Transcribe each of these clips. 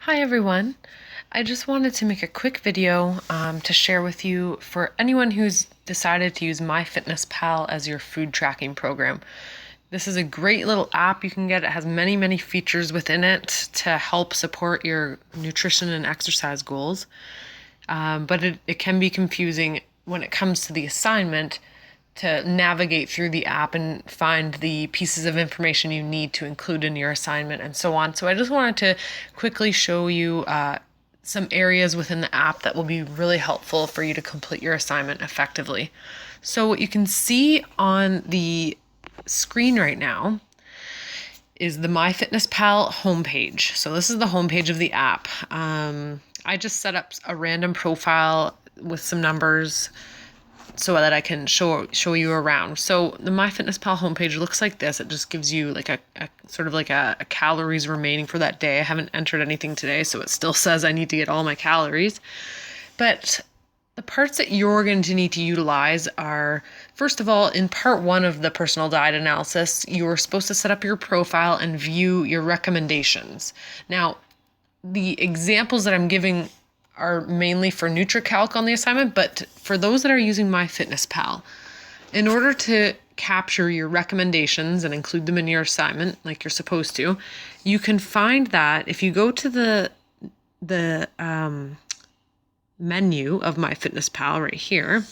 Hi everyone. I just wanted to make a quick video to share with you for anyone who's decided to use MyFitnessPal as your food tracking program. This is a great little app you can get. It has many features within it to help support your nutrition and exercise goals. But it can be confusing when it comes to the assignment to navigate through the app and find the pieces of information you need to include in your assignment and so on. So I just wanted to quickly show you some areas within the app that will be really helpful for you to complete your assignment effectively. So what you can see on the screen right now is the MyFitnessPal homepage. So this is the homepage of the app. I just set up a random profile with some numbers so that I can show you around. So the MyFitnessPal homepage looks like this. It just gives you like a sort of like a calories remaining for that day. I haven't entered anything today, so it still says I need to get all my calories. But the parts that you're going to need to utilize are, first of all, in part one of the personal diet analysis, you're supposed to set up your profile and view your recommendations. Now, the examples that I'm giving are mainly for NutriCalc on the assignment, but for those that are using MyFitnessPal, in order to capture your recommendations and include them in your assignment like you're supposed to, you can find that if you go to the menu of MyFitnessPal right here,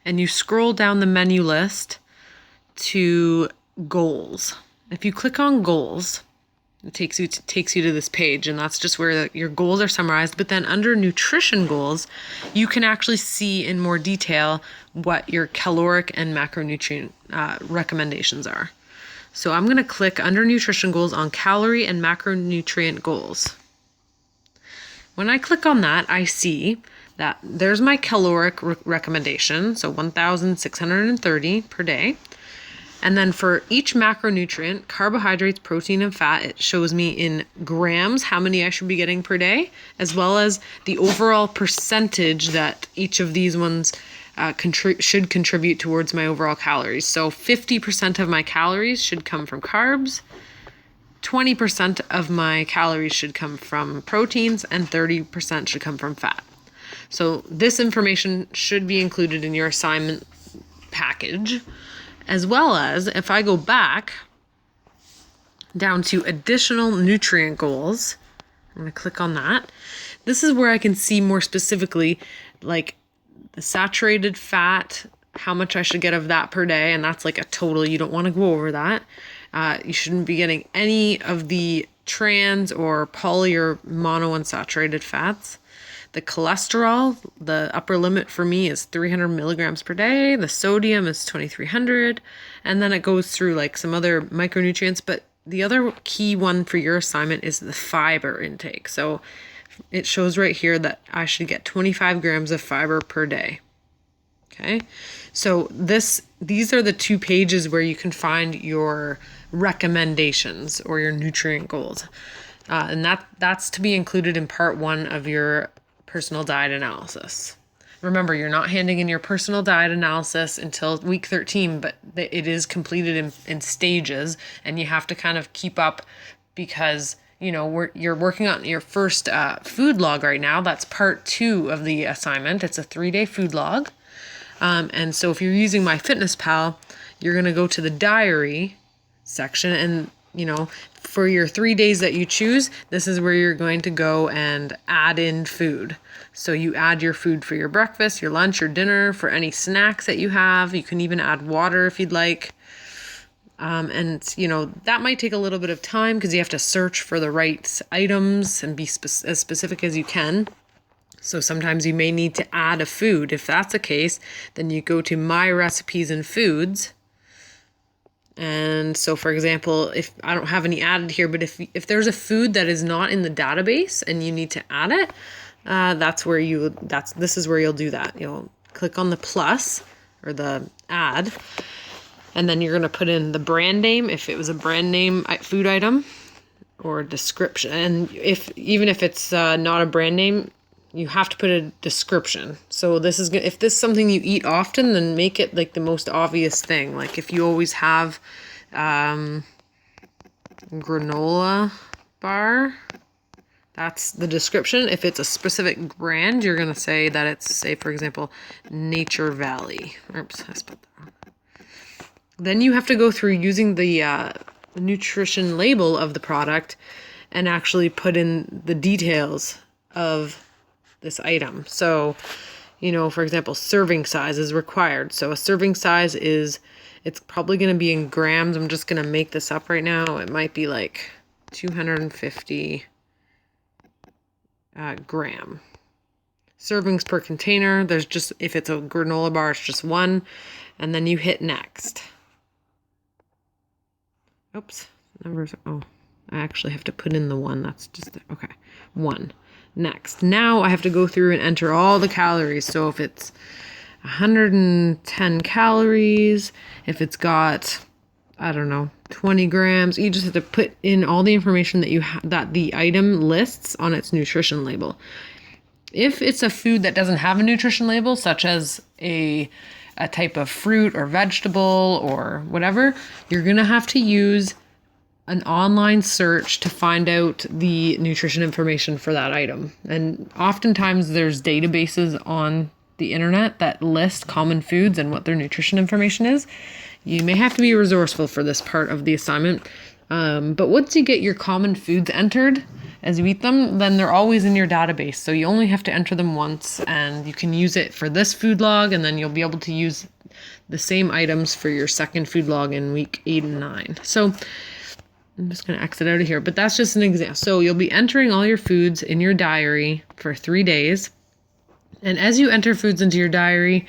and you scroll down the menu list to goals. If you click on goals, it takes you to this page, and that's just where your goals are summarized. But then under nutrition goals, you can actually see in more detail what your caloric and macronutrient recommendations are. So I'm going to click under nutrition goals on calorie and macronutrient goals. When I click on that, I see that there's my caloric recommendation, so 1,630 per day. And then for each macronutrient, carbohydrates, protein, and fat, it shows me in grams how many I should be getting per day, as well as the overall percentage that each of these ones should contribute towards my overall calories. So 50% of my calories should come from carbs, 20% of my calories should come from proteins, and 30% should come from fat. So this information should be included in your assignment package. As well as if I go back down to additional nutrient goals, I'm going to click on that. This is where I can see more specifically like the saturated fat, how much I should get of that per day. And that's like a total. You don't want to go over that. You shouldn't be getting any of the trans or poly or monounsaturated fats. The cholesterol, the upper limit for me is 300 milligrams per day. The sodium is 2,300. And then it goes through like some other micronutrients. But the other key one for your assignment is the fiber intake. So it shows right here that I should get 25 grams of fiber per day. Okay. So these are the two pages where you can find your recommendations or your nutrient goals. And that's to be included in part one of your personal diet analysis. Remember, you're not handing in your personal diet analysis until week 13, but it is completed in stages, and you have to kind of keep up because you're working on your first food log right now. That's part two of the assignment. It's a 3-day food log. And so if you're using MyFitnessPal, you're going to go to the diary section, and for your 3 days that you choose, this is where you're going to go and add in food. So you add your food for your breakfast, your lunch, your dinner, for any snacks that you have. You can even add water if you'd like. And that might take a little bit of time because you have to search for the right items and be as specific as you can. So sometimes you may need to add a food. If that's the case, then you go to My Recipes and Foods. And so, for example, if I don't have any added here, but if there's a food that is not in the database and you need to add it, this is where you'll do that. You'll click on the plus or the add, and then you're going to put in the brand name if it was a brand name food item, or description. And even if it's not a brand name, you have to put a description. So if this is something you eat often, then make it like the most obvious thing. Like if you always have granola bar, That's the description. If it's a specific brand, you're going to say that it's, say, for example, Nature Valley. Oops, I spelled that wrong. Then you have to go through using the nutrition label of the product and actually put in the details of this item. So, for example, serving size is required. So a serving size it's probably going to be in grams. I'm just going to make this up right now. It might be like 250 gram. Servings per container. There's just, if it's a granola bar, it's just one. And then you hit next. Oops. Numbers. Oh, I actually have to put in the one. That's just, okay. 1. Next. Now I have to go through and enter all the calories. So if it's 110 calories, if it's got, I don't know, 20 grams, you just have to put in all the information that the item lists on its nutrition label. If it's a food that doesn't have a nutrition label, such as a type of fruit or vegetable or whatever, you're going to have to use an online search to find out the nutrition information for that item. And oftentimes there's databases on the internet that list common foods and what their nutrition information is. You may have to be resourceful for this part of the assignment. But once you get your common foods entered as you eat them, then they're always in your database. So you only have to enter them once, and you can use it for this food log, and then you'll be able to use the same items for your second food log in week 8 and 9. So I'm just going to exit out of here, but that's just an example. So you'll be entering all your foods in your diary for 3 days. And as you enter foods into your diary,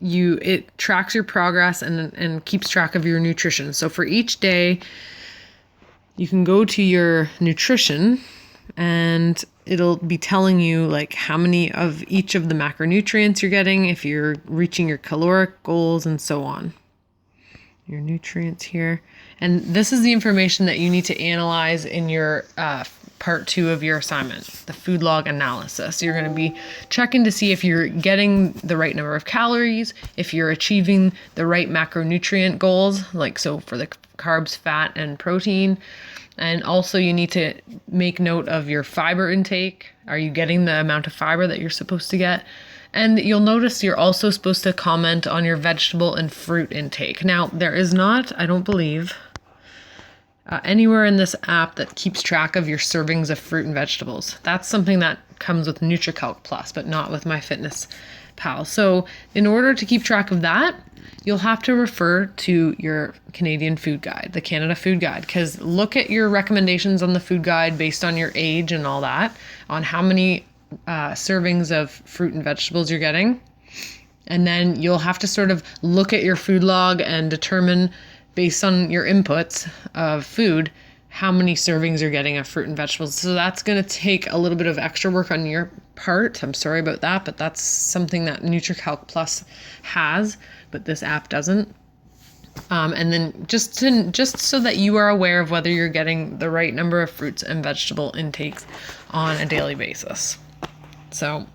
it tracks your progress and keeps track of your nutrition. So for each day, you can go to your nutrition and it'll be telling you like how many of each of the macronutrients you're getting, if you're reaching your caloric goals, and so on. Your nutrients here. And this is the information that you need to analyze in your part 2 of your assignment, the food log analysis. You're going to be checking to see if you're getting the right number of calories, if you're achieving the right macronutrient goals, like so for the carbs, fat, and protein. And also you need to make note of your fiber intake. Are you getting the amount of fiber that you're supposed to get? And you'll notice you're also supposed to comment on your vegetable and fruit intake. Now, there is not, I don't believe, anywhere in this app that keeps track of your servings of fruit and vegetables. That's something that comes with NutriCalc Plus, but not with MyFitnessPal. So in order to keep track of that, you'll have to refer to your Canadian food guide, the Canada Food Guide, because look at your recommendations on the food guide based on your age and all that, on how many servings of fruit and vegetables you're getting. And then you'll have to sort of look at your food log and determine, based on your inputs of food, how many servings you're getting of fruit and vegetables. So that's going to take a little bit of extra work on your part. I'm sorry about that, but that's something that NutriCalc Plus has, but this app doesn't. And then just so that you are aware of whether you're getting the right number of fruits and vegetable intakes on a daily basis. So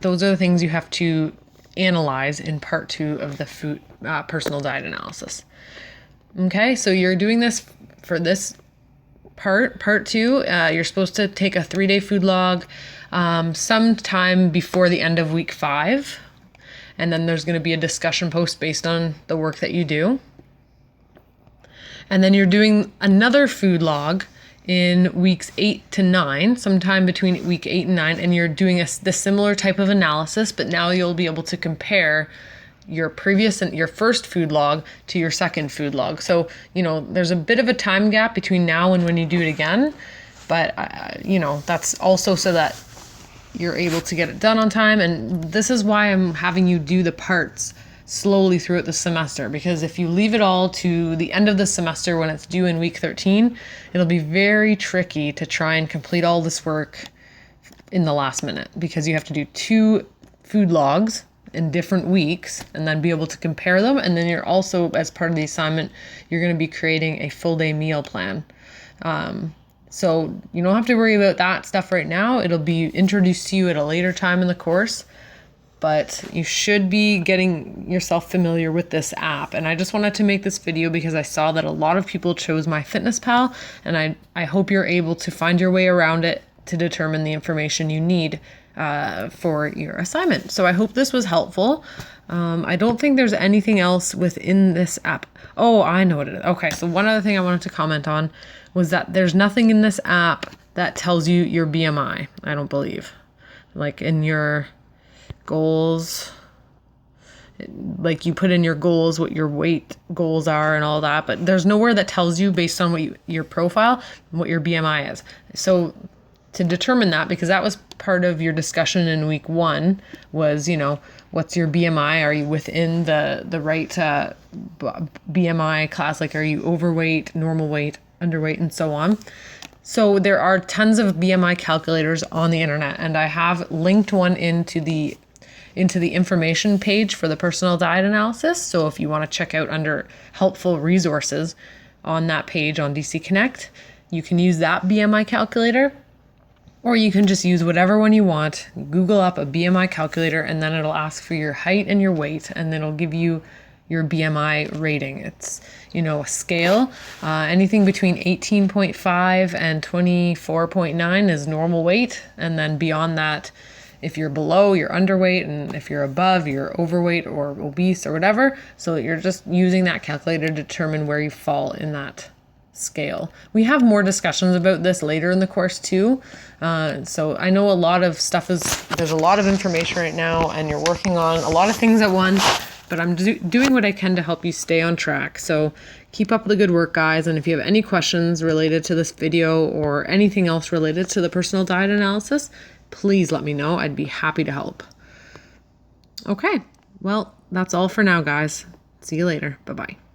those are the things you have to analyze in part 2 of the food personal diet analysis. Okay, so you're doing this for this part 2. You're supposed to take a 3-day food log sometime before the end of week 5. And then there's going to be a discussion post based on the work that you do. And then you're doing another food log in weeks 8 to 9, sometime between week 8 and 9, and you're doing the similar type of analysis, but now you'll be able to compare your previous and your first food log to your second food log. So, there's a bit of a time gap between now and when you do it again, but, that's also so that you're able to get it done on time. And this is why I'm having you do the parts slowly throughout the semester, because if you leave it all to the end of the semester when it's due in week 13, it'll be very tricky to try and complete all this work in the last minute, because you have to do 2 food logs in different weeks and then be able to compare them. And then you're also, as part of the assignment, you're going to be creating a full day meal plan. So you don't have to worry about that stuff right now. It'll be introduced to you at a later time in the course. but you should be getting yourself familiar with this app. And I just wanted to make this video because I saw that a lot of people chose MyFitnessPal, and I hope you're able to find your way around it to determine the information you need for your assignment. So I hope this was helpful. I don't think there's anything else within this app. Oh, I know what it is. Okay, so one other thing I wanted to comment on was that there's nothing in this app that tells you your BMI, I don't believe. Like in your goals, like you put in your goals, what your weight goals are and all that, but there's nowhere that tells you based on what your profile, what your BMI is. So to determine that, because that was part of your discussion in week 1, was, what's your BMI? Are you within the right BMI class? Like, are you overweight, normal weight, underweight, and so on? So there are tons of BMI calculators on the internet, and I have linked one into the information page for the personal diet analysis. So if you want to check out under helpful resources on that page on DC Connect, you can use that BMI calculator. Or you can just use whatever one you want. Google up a BMI calculator, and then it'll ask for your height and your weight, and then it'll give you your BMI rating. It's, a scale. Anything between 18.5 and 24.9 is normal weight. And then beyond that, if you're below, you're underweight, and if you're above, you're overweight or obese or whatever. So you're just using that calculator to determine where you fall in that scale. We have more discussions about this later in the course too. So I know a lot of stuff there's a lot of information right now, and you're working on a lot of things at once, but I'm doing what I can to help you stay on track. So keep up the good work, guys. And if you have any questions related to this video or anything else related to the personal diet analysis, please let me know. I'd be happy to help. Okay. Well, that's all for now, guys. See you later. Bye-bye.